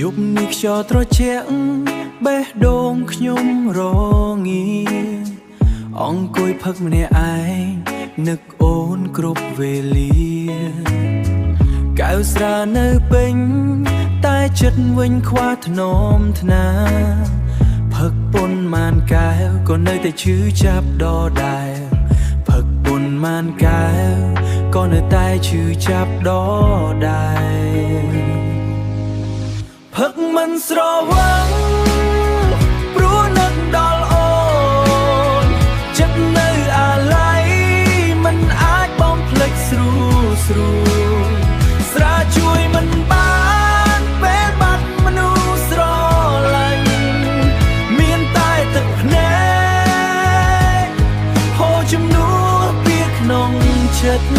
យប់នេះខ្យល់ត្រជាក់បេះដូងខ្ញុំរងាអង្គុយផឹកម្នាក់ឯងនឹកអូនគ្រប់វេលាកៅស្រានៅពេញតែចិត្តវិញខ្វះថ្នមថ្នាផឹកពុនម៉ានកែវក៏នៅតែឈឺចាប់ដដែលផឹកពុនម៉ានកែវក៏នៅតែឈឺចាប់ដដែលផឹកមិនស្រវឹងព្រោះនឹកដល់អូនចិត្តនៅអាឡ័យមិនអាចបំភ្លេចស្រួលស្រួលស្រាជួយមិនបានពេលបាត់មនុស្សស្រឡាញ់មានតែទឹកភ្នែកហូរជំនួសពីក្នុងចិត្ត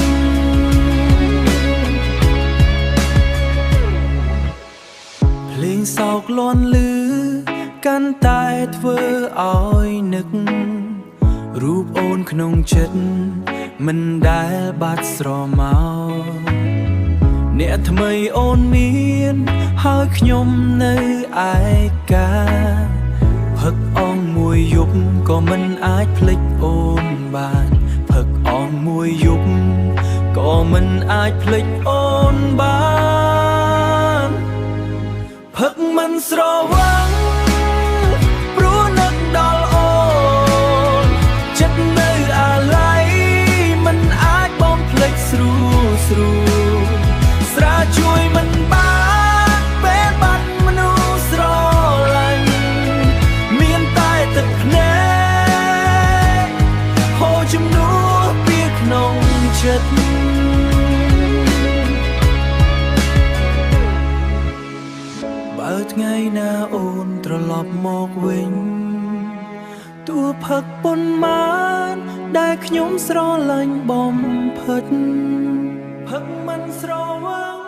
ភ្លេងសោកលាន់លឺកាន់តែធ្វើឲ្យនឹករូបអូនក្នុងចិត្តមិនដែលបាត់ស្រមោអ្នកថ្មីអូនមានហើយខ្ញុំនៅឯកាផឹកអងមួយយប់ក៏មិនអាចភ្លេចអូនបានផឹកអងមួយយប់ក៏មិនអាចភ្លេចអូនបានផឹកមិនស្រវឹងព្រោះនឹកដល់អូនចិត្តនៅអាឡ័យមិនអាចបំភ្លេចស្រួលស្រួលស្រាជួយមិនបានពេលបាត់មនុស្សស្រឡាញ់មានតែទឹកភ្នែកហូរជំនួសពីក្នុងចិត្តបើថ្ងៃណាអូនត្រឡប់មកវិញទោះផឹកប៉ុន្មានដែលខ្ញុំស្រឡាញ់បំផិតផឹកមិនស្រវឹង